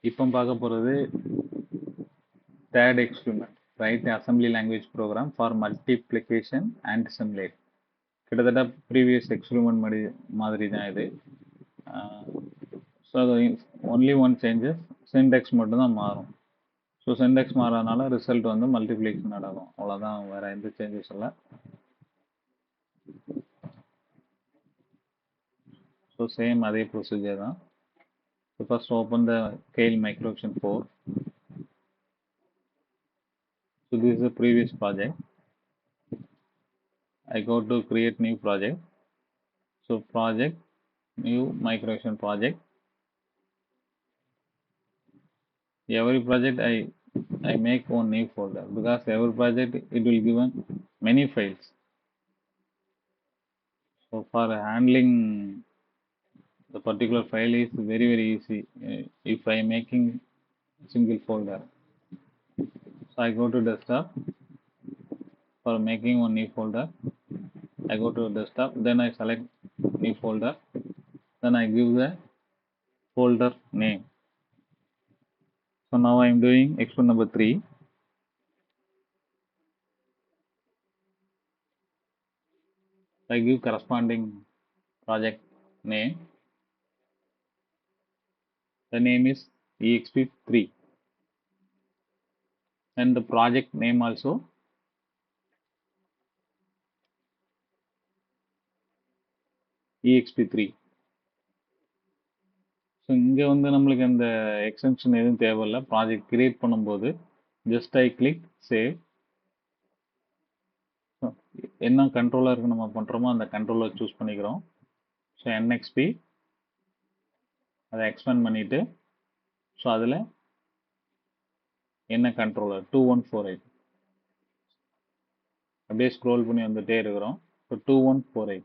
இப்போ பார்க்க போகிறது third experiment, write assembly language program for multiplication and simulate. கிட்டத்தட்ட ப்ரீவியஸ் எக்ஸ்பெரிமெண்ட் மாதிரி தான் இது. ஸோ அது ஒன்லி ஒன் சேஞ்சஸ், சின்டெக்ஸ் மட்டும்தான் மாறும். ஸோ சின்டெக்ஸ் மாறதுனால ரிசல்ட் வந்து மல்டிப்ளிகேஷன் நடக்கும், அவ்வளோதான், வேற எந்த சேஞ்சஸ் இல்லை. ஸோ சேம் அதே ப்ரொசீஜர் தான். So first open the Keil Microvision 4. So this is the previous project. I go to create new project. So project, new Microvision project. Every project I make one new folder, because every project it will given many files. So for handling the particular file is very easy if I am making single folder. So I go to desktop. For making one new folder, I go to desktop, then I select new folder, then I give the folder name. So now I am doing experiment number 3. I give corresponding project name. The name is EXP3, and the project name also EXP3. So இங்கே வந்து நம்மளுக்கு அந்த extension எதுவும் தேவையில்லை. Project create பண்ணும்போது just I click save. என்ன கண்ட்ரோலருக்கு நம்ம பண்ணுறோமோ அந்த கண்ட்ரோலர் சூஸ் பண்ணிக்கிறோம். ஸோ NXP அதை எக்ஸ்பேண்ட் பண்ணிவிட்டு, ஸோ அதில் என்ன கண்ட்ரோலர் 2148 அப்படியே ஸ்க்ரோல் பண்ணி வந்துகிட்டே இருக்கிறோம். ஸோ 2148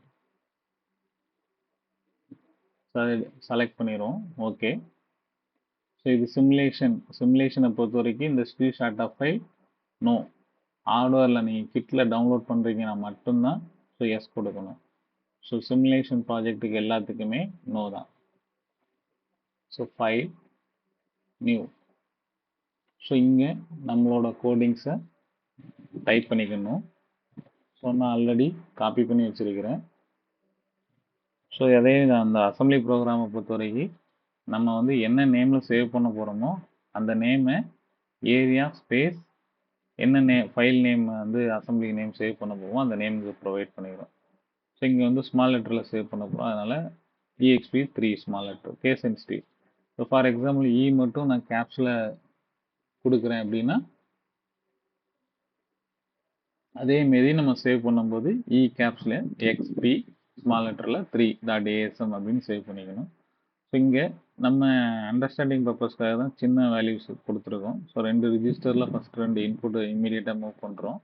செலக்ட் பண்ணிடுவோம். ஓகே. ஸோ இது சிமுலேஷனை பொறுத்த வரைக்கும் இந்த ஸ்க்ரீன்ஷாட் ஆஃப் ஃபைல் நோ. ஹார்ட்வேரில் நீங்கள் கிட்டில் டவுன்லோட் பண்ணுறீங்கன்னா மட்டும்தான் ஸோ எஸ் கொடுக்கணும். ஸோ சிமுலேஷன் ப்ராஜெக்ட்டுக்கு எல்லாத்துக்குமே நோ தான். So file new. ஸோ இங்கே நம்மளோட கோடிங்ஸை டைப் பண்ணிக்கணும். ஸோ நான் ஆல்ரெடி காப்பி பண்ணி வச்சுருக்கிறேன். ஸோ அதே அந்த அசம்பிளி ப்ரோக்ராமை பொறுத்த வரைக்கும் நம்ம வந்து என்ன நேமில் சேவ் பண்ண போகிறோமோ அந்த நேமை ஏரியா ஸ்பேஸ் என்ன ஃபைல் நேம் வந்து அசம்பிளி நேம் சேவ் பண்ண போவோம் அந்த நேமுக்கு ப்ரொவைட் பண்ணிக்கிறோம். ஸோ இங்கே வந்து ஸ்மால் லெட்டரில் சேவ் பண்ண போகிறோம், அதனால் EXP3 small letter, case sensitive. So for example மட்டும் நான் கேப்ஸில் கொடுக்குறேன் அப்படின்னா அதேமாரி நம்ம சேவ் பண்ணும்போது கேப்ஸில் XP ஸ்மால் லெட்டரில் 3.asm அப்படின்னு சேவ் பண்ணிக்கணும். ஸோ இங்கே நம்ம அண்டர்ஸ்டாண்டிங் பர்பஸ்க்காக தான் சின்ன வேல்யூஸ் கொடுத்துருக்கோம். ஸோ 2 ரிஜிஸ்டரில் ஃபஸ்ட் 2 இன்புட் இம்மீடியட்டாக மூவ் பண்ணுறோம்.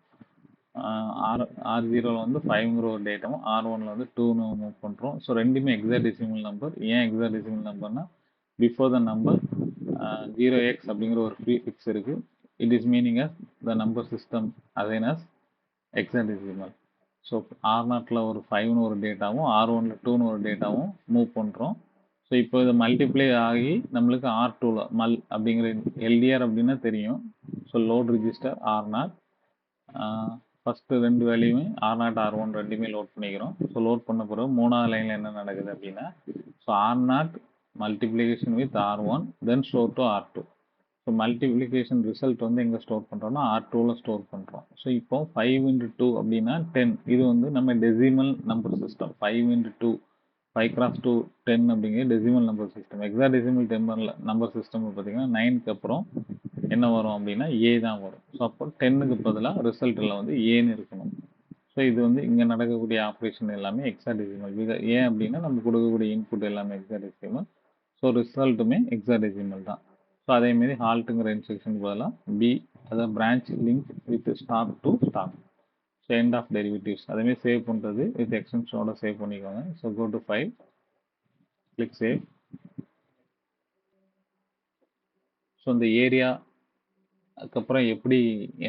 R0 வந்து 5ங்கிற ஒரு டேட்டாவும் R1 வந்து 2ன்னு மூவ் பண்ணுறோம். ஸோ ரெண்டுமே எக்ஸாடெசிமல் நம்பர். ஏன் எக்ஸாடெசிமல் நம்பர்னா பிஃபோர் த நம்பர் 0x அப்படிங்கிற ஒரு ப்ரீஃபிக்ஸ் இருக்குது. It is meaning as the number system assign as hexadecimal. So R0ல ஒரு 5ன்னு ஒரு டேட்டாவும் R1ல 2ன்னு ஒரு டேட்டாவும் மூவ் பண்ணுறோம். ஸோ இப்போ இது மல்டிப்ளை ஆகி நம்மளுக்கு R2ல மல் அப்படிங்கிற LDR அப்படின்னா தெரியும். So load register R0 first 2 வேல்யூமே R0 R1 ரெண்டுமே லோட் பண்ணிக்கிறோம். ஸோ லோட் பண்ண பிறகு 3வது லைனில் என்ன நடக்குது அப்படின்னா so R0 multiplication with R1 then store to R2. So multiplication result வந்து எங்கே ஸ்டோர் பண்ணுறோம்னா R2ல ஸ்டோர் பண்ணுறோம். ஸோ இப்போ 5 × 2 அப்படின்னா 10. இது வந்து நம்ம டெசிமல் நம்பர் சிஸ்டம். 5 × 2 5 × 2 10 அப்படிங்கிற decimal number system. Hexadecimal number system பார்த்தீங்கன்னா 9க்கு அப்புறம் என்ன வரும் அப்படின்னா A தான் வரும். ஸோ அப்போ 10க்கு பதிலாக ரிசல்ட்டில் வந்து ஏன்னு இருக்கணும். ஸோ இது வந்து இங்கே நடக்கக்கூடிய ஆப்ரேஷன் எல்லாமே எக்ஸாடெசிமல். ஏன் அப்படின்னா நம்ம கொடுக்கக்கூடிய இன்புட் எல்லாமே எக்ஸாடெசிமல். ஸோ ரிசல்ட்டுமே எக்ஸாடெசிமல் தான். ஸோ அதேமாரி ஹால்ட்டுங்கிற இன்ஸ்ட்ரக்ஷனுக்கு பதிலாக B, அதாவது branch link with stop to stop. So end of derivatives அதேமாதிரி சேவ் பண்ணுறது வித் எக்ஸ்டென்ஷனோட சேவ் பண்ணிக்கோங்க. So go to file, click save. So இந்த ஏரியா அதுக்கப்புறம் எப்படி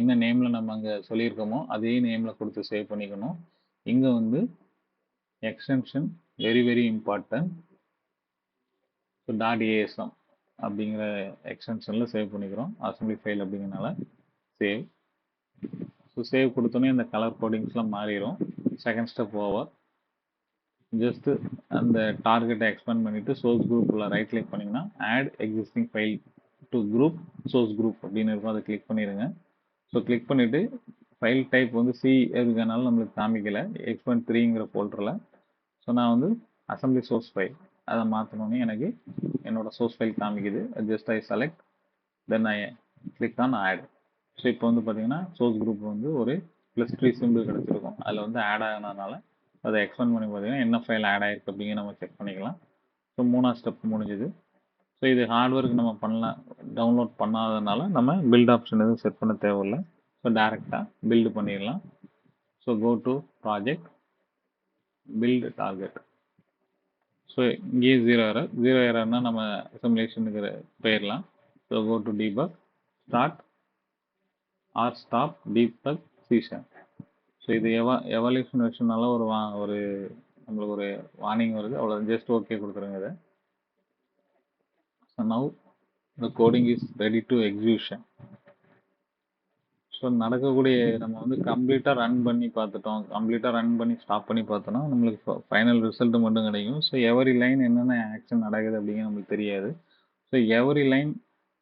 என்ன நேமில் நம்ம அங்கே சொல்லியிருக்கோமோ அதே நேமில் கொடுத்து சேவ் பண்ணிக்கணும். இங்கே வந்து extension very important. So .asm அப்படிங்கிற எக்ஸ்டென்ஷனில் சேவ் பண்ணிக்கிறோம். அசம்பிளி ஃபைல் அப்படிங்கிறனால சேவ். ஸோ சேவ் கொடுத்தோன்னே இந்த கலர் கோடிங்ஸ்லாம் மாறிடும். Second step over. ஜஸ்ட்டு அந்த டார்கெட்டை எக்ஸ்பேண்ட் பண்ணிவிட்டு சோர்ஸ் குரூப்பில் ரைட் கிளிக் பண்ணிங்கன்னா add existing file to group source group அப்படின்னு இருக்கும். அதை கிளிக் பண்ணிடுங்க. ஸோ கிளிக் பண்ணிவிட்டு ஃபைல் டைப் வந்து சி இருக்கனால நம்மளுக்கு காமிக்கலை X.3ங்கிற ஃபோல்டரில். ஸோ நான் வந்து அசம்பிளி சோர்ஸ் ஃபைல் அதை மாற்றணுன்னே எனக்கு என்னோட சோர்ஸ் ஃபைல் காமிக்குது. Just I select then I click on add. So இப்போ வந்து பார்த்தீங்கன்னா சோர்ஸ் குரூப் வந்து ஒரு +3 சிம்பிள் கிடச்சிருக்கும். அதில் வந்து ஆட் ஆனதுனால அதை எக்ஸ்பேண்ட் பண்ணி பார்த்தீங்கன்னா என்ன ஃபைல் ஆட் ஆயிருக்கு அப்படிங்கிற நம்ம செக் பண்ணிக்கலாம். ஸோ 3ஆவது ஸ்டெப் முடிஞ்சுது. ஸோ இது ஹார்ட்வேருக்கு நம்ம பண்ணலாம், டவுன்லோட் பண்ணாததுனால நம்ம பில்ட் ஆப்ஷன் எதுவும் செட் பண்ண தேவையில்லை. ஸோ டேரெக்டாக பில்டு பண்ணிடலாம். So go to project, build target. So இங்கேயே ஜீரோ எரர்னா நம்ம அசம்பிளேஷனுக்கு போயிடலாம். So go to debug, start or stop debug session. So இது எவல்யூஷன் வெர்ஷனால ஒரு நம்மளுக்கு ஒரு வார்னிங் வருது. அவ்வளோ ஜஸ்ட் ஓகே கொடுத்துருங்க இதை. So now the coding is ready to execution. So நடக்கக்கூடிய நம்ம வந்து கம்ப்ளீட்டாக ரன் பண்ணி பார்த்துட்டோம். கம்ப்ளீட்டாக ரன் பண்ணி ஸ்டாப் பண்ணி பார்த்தோன்னா நம்மளுக்கு ஃபைனல் ரிசல்ட் மட்டும் கிடைக்கும். ஸோ எவரி லைன் என்னென்ன ஆக்ஷன் நடக்குது அப்படிங்கிற நம்மளுக்கு தெரியாது. ஸோ எவரி லைன்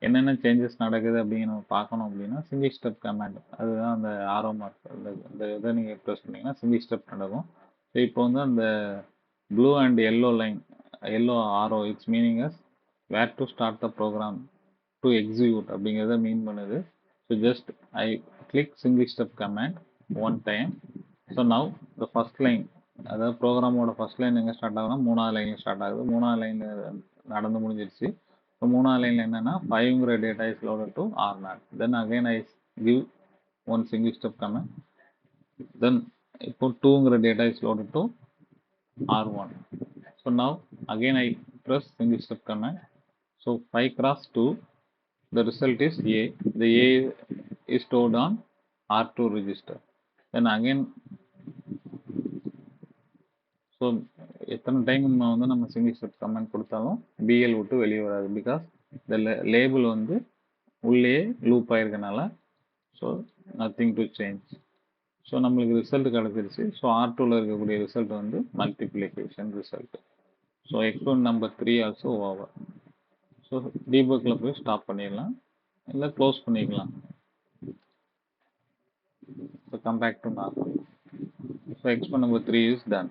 என்னென்ன சேஞ்சஸ் நடக்குது அப்படிங்கிற நம்ம பார்க்கணும் அப்படின்னா சிங்கிள் ஸ்டெப் கமாண்ட், அதுதான் அந்த ஆரோ மார்க், அந்த இதை நீங்கள் ப்ரெஸ் பண்ணிங்கன்னா சிங்கிள் ஸ்டெப் நடக்கும். ஸோ இப்போ வந்து அந்த blue and yellow line, yellow arrow it's meaning as where to start the program to execute அப்படிங்கிறத மீன் பண்ணுது. So just I click single step command one time. So now the first line, அதாவது ப்ரோக்ராமோட first line எங்கே start ஆகுதுன்னா 3ஆவது லைனில் start ஆகுது. 3ஆவது லைனில் நடந்து முடிஞ்சிருச்சு. ஸோ 3ஆவது லைனில் என்னென்னா 5ங்கிற data is loaded to R0. Then again I give one single step command. Then இப்போ 2ங்கிற data is loaded to R1. So now again I press single step command. So 5x2, the result is A. The A is stored on R2 register. Then again, so எத்தனை time நம்ம single step command கொடுத்தாலும் PL விட்டு வெளியே வராது. Because இந்த label வந்து உள்ளே loop ஆயிருக்கனால. So nothing to change. So நம்மளுக்கு ரிசல்ட் கிடச்சிருச்சு. ஸோ R2ல இருக்கக்கூடிய ரிசல்ட் வந்து multiplication result. So experiment number 3 also over. So டீபக்கில் போய் ஸ்டாப் பண்ணிடலாம், இல்லை க்ளோஸ் பண்ணிக்கலாம். So come back to normal. So experiment number 3 is done.